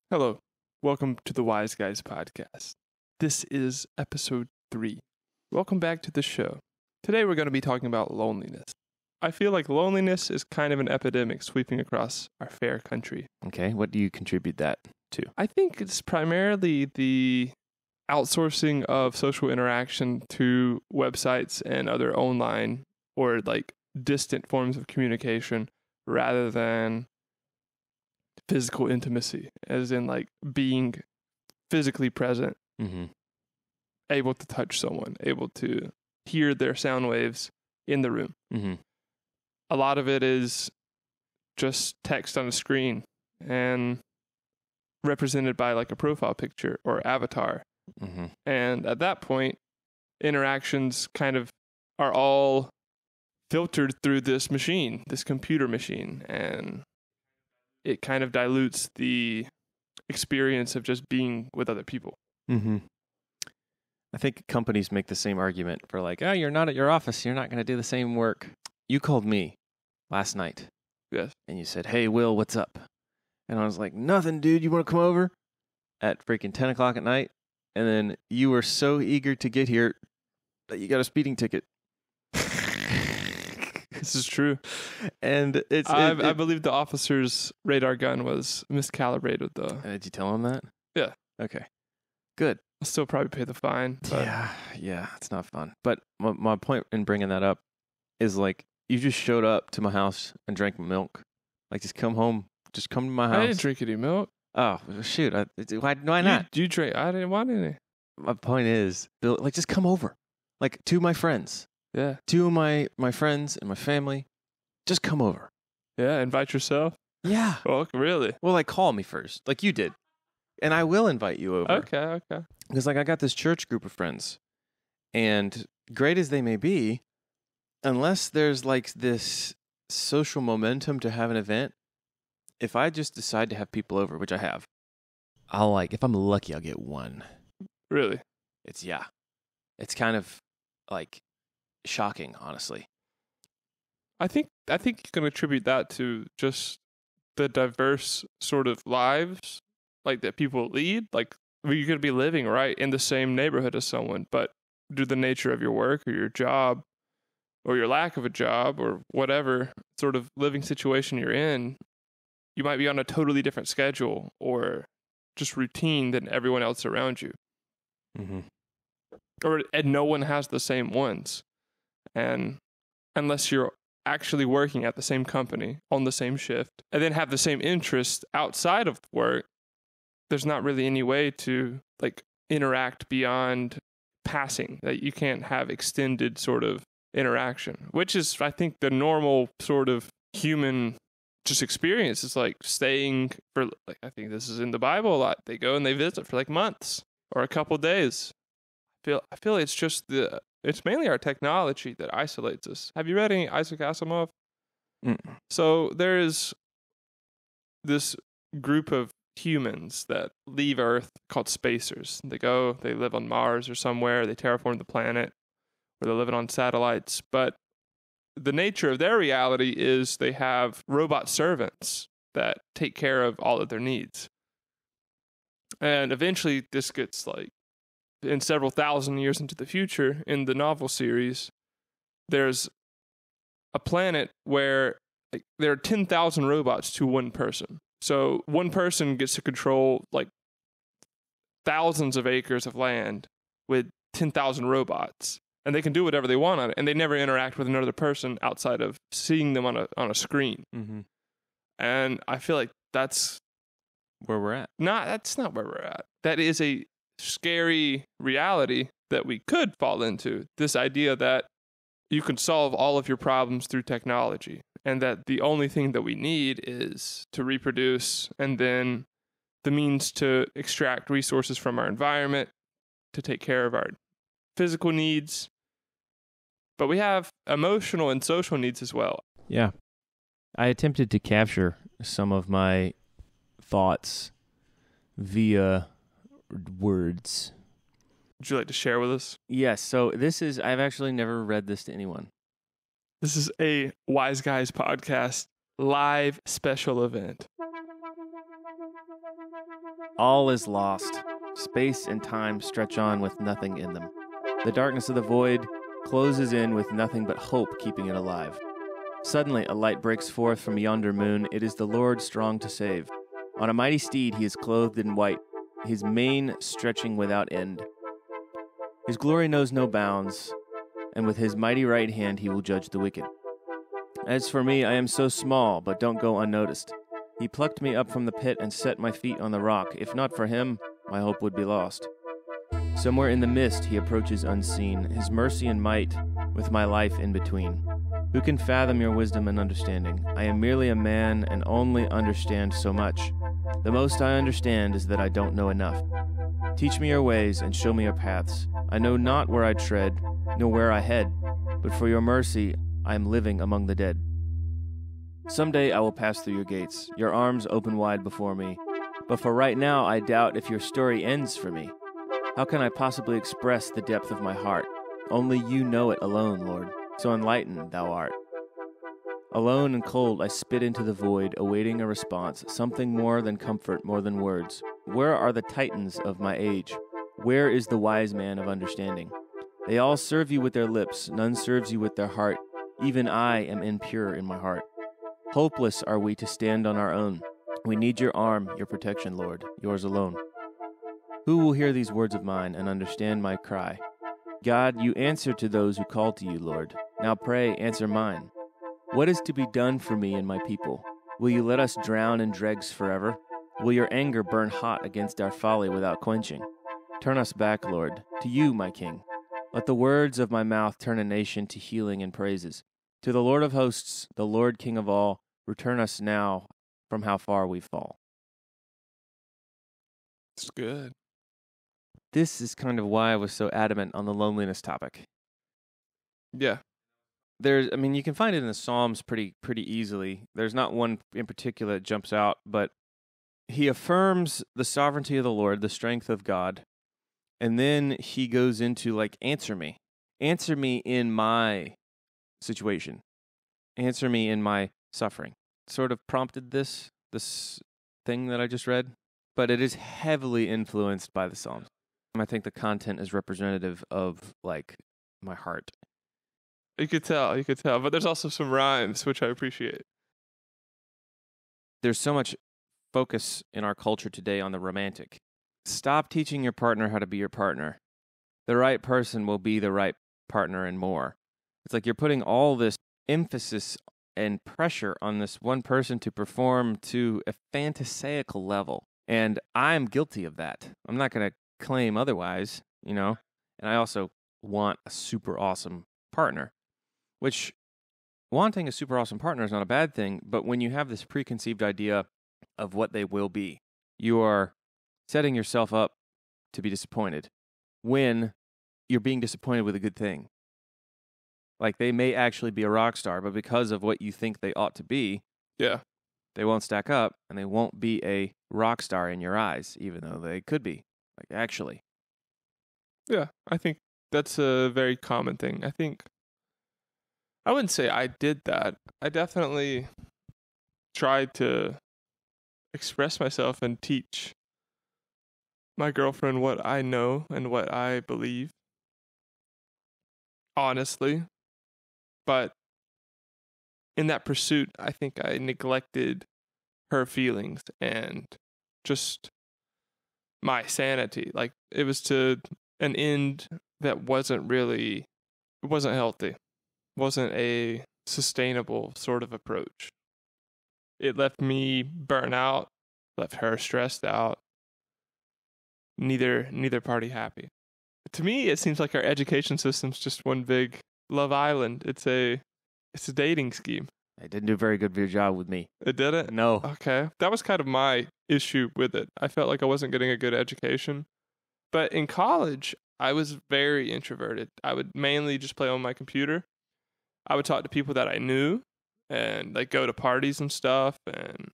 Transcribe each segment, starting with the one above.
Hello, welcome to the Wise Guys podcast. This is episode 3. Welcome back to the show. Today we're going to be talking about loneliness. I feel like loneliness is kind of an epidemic sweeping across our fair country. Okay, what do you contribute that to? I think it's primarily the outsourcing of social interaction to websites and other online or like distant forms of communication rather than physical intimacy, as in like being physically present, able to touch someone, able to hear their sound waves in the room. A lot of it is just text on a screen and represented by like a profile picture or avatar. And at that point, interactions kind of are all filtered through this machine, this computer machine, and it kind of dilutes the experience of just being with other people. I think companies make the same argument for like, oh, you're not at your office, you're not going to do the same work. You called me last night. Yes. And you said, hey, Will, what's up? And I was like, nothing, dude. You want to come over at freaking 10 o'clock at night? And then you were so eager to get here that you got a speeding ticket. This is true. And I believe the officer's radar gun was miscalibrated, though. Did you tell him that? Yeah. Okay. Good. I'll still probably pay the fine. But Yeah, it's not fun. But my point in bringing that up is like, you just showed up to my house and drank milk. Like, just come home. Just come to my house. I didn't drink any milk. Oh, shoot. Why not? You drank. I didn't want any. My point is, Bill, like, just come over. Like, to my friends. Yeah. Two of my friends and my family. Just come over. Yeah, invite yourself. Yeah. Oh, really? Well, like, call me first, like you did. And I will invite you over. Okay. Because, like, I got this church group of friends. And great as they may be, unless there's, like, this social momentum to have an event, if I just decide to have people over, which I have, I'll, like, if I'm lucky, I'll get one. Really? It's kind of, like, shocking, honestly. I think you can attribute that to just the diverse sort of lives like that people lead. Like, you're going to be living right in the same neighborhood as someone, but due to the nature of your work or your job or your lack of a job or whatever sort of living situation you're in, you might be on a totally different schedule or just routine than everyone else around you. And no one has the same ones. And unless you're actually working at the same company on the same shift and then have the same interest outside of work, there's not really any way to like interact beyond passing, that you can't have extended sort of interaction, which is, I think, the normal sort of human just experience. Is like staying for, like, I think this is in the Bible a lot. They go and they visit for like months or a couple days. I feel it's just it's mainly our technology that isolates us. Have you read any Isaac Asimov? So there is this group of humans that leave Earth called spacers. They live on Mars or somewhere, they terraform the planet, or they're living on satellites. But the nature of their reality is they have robot servants that take care of all of their needs. And eventually this gets like, in several thousand years into the future, in the novel series, there's a planet where like, there are 10,000 robots to one person. So one person gets to control like thousands of acres of land with 10,000 robots, and they can do whatever they want on it, and they never interact with another person outside of seeing them on a screen. And I feel like that's where we're at. That's not where we're at. That is a scary reality that we could fall into. This idea that you can solve all of your problems through technology, and that the only thing that we need is to reproduce, and then the means to extract resources from our environment to take care of our physical needs. But we have emotional and social needs as well. Yeah. I attempted to capture some of my thoughts via words. Would you like to share with us? Yes. So I've actually never read this to anyone. This is a Wise Guys podcast. live special event. All is lost. Space and time stretch on with nothing in them. The darkness of the void closes in with nothing but hope keeping it alive. Suddenly a light breaks forth from yonder moon. It is the Lord strong to save. On a mighty steed he is clothed in white, his mane stretching without end. His glory knows no bounds, and with his mighty right hand he will judge the wicked. As for me, I am so small, but don't go unnoticed. He plucked me up from the pit and set my feet on the rock. If not for him, my hope would be lost. Somewhere in the mist he approaches unseen, his mercy and might, with my life in between. Who can fathom your wisdom and understanding? I am merely a man and only understand so much. The most I understand is that I don't know enough. Teach me your ways and show me your paths. I know not where I tread, nor where I head, but for your mercy I am living among the dead. Someday I will pass through your gates, your arms open wide before me. But for right now I doubt if your story ends for me. How can I possibly express the depth of my heart? Only you know it alone, Lord, so enlightened thou art. Alone and cold I spit into the void, awaiting a response, something more than comfort, more than words. Where are the titans of my age? Where is the wise man of understanding? They all serve you with their lips, none serves you with their heart. Even I am impure in my heart. Hopeless are we to stand on our own. We need your arm, your protection, Lord, yours alone. Who will hear these words of mine and understand my cry? God, you answer to those who call to you, Lord. Now pray, answer mine. What is to be done for me and my people? Will you let us drown in dregs forever? Will your anger burn hot against our folly without quenching? Turn us back, Lord, to you, my King. Let the words of my mouth turn a nation to healing and praises. To the Lord of hosts, the Lord King of all, return us now from how far we fall. It's good. This is kind of why I was so adamant on the loneliness topic. Yeah. You can find it in the Psalms pretty easily. There's not one in particular that jumps out, but he affirms the sovereignty of the Lord, the strength of God, and then he goes into answer me in my situation, answer me in my suffering. Sort of prompted this thing that I just read, but it is heavily influenced by the Psalms. I think the content is representative of my heart. You could tell, but there's also some rhymes, which I appreciate. There's so much focus in our culture today on the romantic. Stop teaching your partner how to be your partner. The right person will be the right partner and more. It's like you're putting all this emphasis and pressure on this one person to perform to a fantasaical level. And I'm guilty of that. I'm not going to claim otherwise, And I also want a super awesome partner, which wanting a super awesome partner is not a bad thing. But when you have this preconceived idea of what they will be, you are setting yourself up to be disappointed when you're being disappointed with a good thing. Like they may actually be a rock star, but because of what you think they ought to be, yeah, they won't stack up and they won't be a rock star in your eyes, even though they could be, actually. Yeah, I think that's a very common thing. I wouldn't say I did that. I definitely tried to express myself and teach my girlfriend what I know and what I believe. Honestly. But in that pursuit, I think I neglected her feelings and just my sanity. It was to an end that wasn't healthy. Wasn't a sustainable sort of approach. It left me burnt out, left her stressed out. Neither party happy. To me, it seems like our education system's just one big Love Island. It's a dating scheme. It didn't do a very good job with me. It didn't? No. Okay. That was kind of my issue with it. I felt like I wasn't getting a good education. But in college, I was very introverted. I would mainly just play on my computer. I would talk to people that I knew and go to parties and stuff, and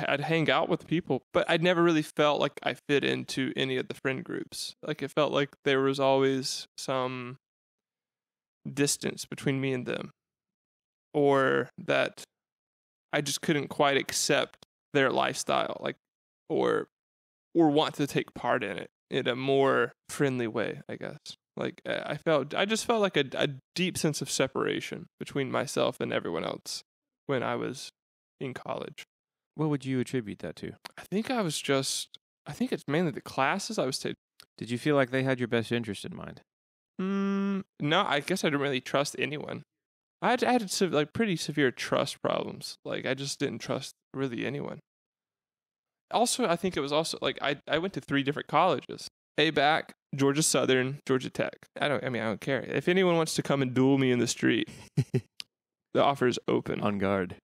I'd hang out with people, but I never really felt like I fit into any of the friend groups. It felt like there was always some distance between me and them, or that I just couldn't quite accept their lifestyle, like, or want to take part in it in a more friendly way, I guess. Like, I just felt like a deep sense of separation between myself and everyone else when I was in college. What would you attribute that to? I think it's mainly the classes I was taking. Did you feel like they had your best interest in mind? No, I guess I didn't really trust anyone. I had like pretty severe trust problems. Like, I just didn't trust really anyone. Also, I think it was also like I went to 3 different colleges: ABAC, Georgia Southern, Georgia Tech. I don't care. If anyone wants to come and duel me in the street, the offer is open. On guard.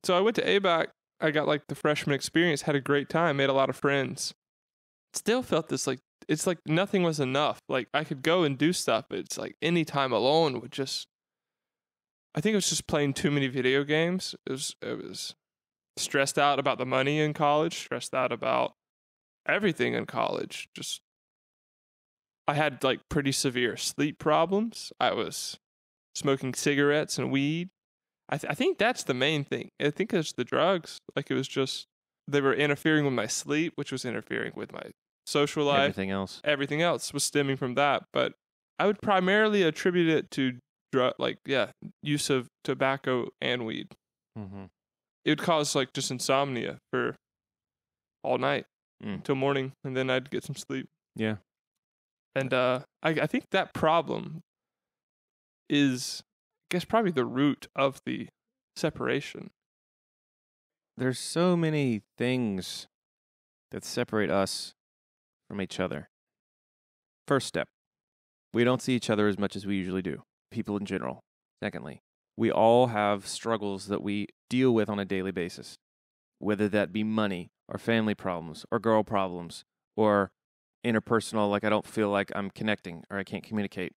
So I went to ABAC. I got like the freshman experience, had a great time, made a lot of friends. Still felt this like, it's like nothing was enough. Like, I could go and do stuff, but it's like any time alone would just, I think it was just playing too many video games. It was stressed out about the money in college, stressed out about everything in college. Just, I had like pretty severe sleep problems. I was smoking cigarettes and weed. I think that's the main thing. I think it's the drugs. Like, it was just, they were interfering with my sleep, which was interfering with my social life. Everything else was stemming from that. But I would primarily attribute it to use of tobacco and weed. Mm-hmm. It would cause like just insomnia for all night till morning, and then I'd get some sleep. Yeah. And I think that problem is, I guess, probably the root of the separation. There's so many things that separate us from each other. First step, we don't see each other as much as we usually do, people in general. Secondly, we all have struggles that we deal with on a daily basis, whether that be money or family problems or girl problems or interpersonal, like I don't feel like I'm connecting or I can't communicate.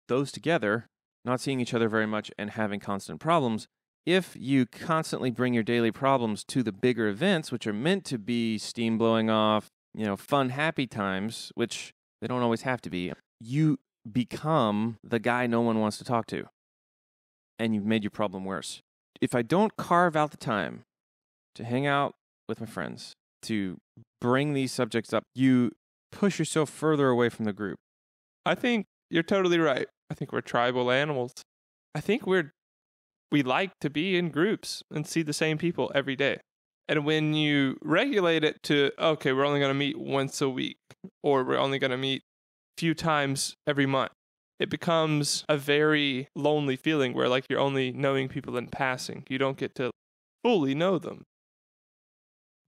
Those together, not seeing each other very much and having constant problems, if you constantly bring your daily problems to the bigger events, which are meant to be steam blowing off, fun, happy times, which they don't always have to be, you become the guy no one wants to talk to. And you've made your problem worse. If I don't carve out the time to hang out with my friends, to bring these subjects up, you push yourself further away from the group. I think you're totally right. I think we're tribal animals. I think we like to be in groups and see the same people every day. And when you regulate it to, okay, we're only going to meet once a week, or we're only going to meet a few times every month, it becomes a very lonely feeling where like you're only knowing people in passing. You don't get to fully know them.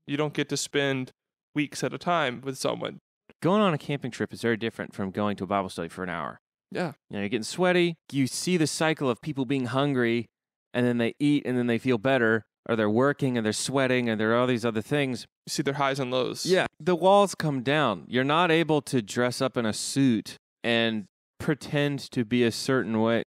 You don't get to spend weeks at a time with someone. Going on a camping trip is very different from going to a Bible study for an hour. Yeah. You're getting sweaty. You see the cycle of people being hungry, and then they eat, and then they feel better, or they're working, and they're sweating, and there are all these other things. You see their highs and lows. Yeah. The walls come down. You're not able to dress up in a suit and pretend to be a certain way.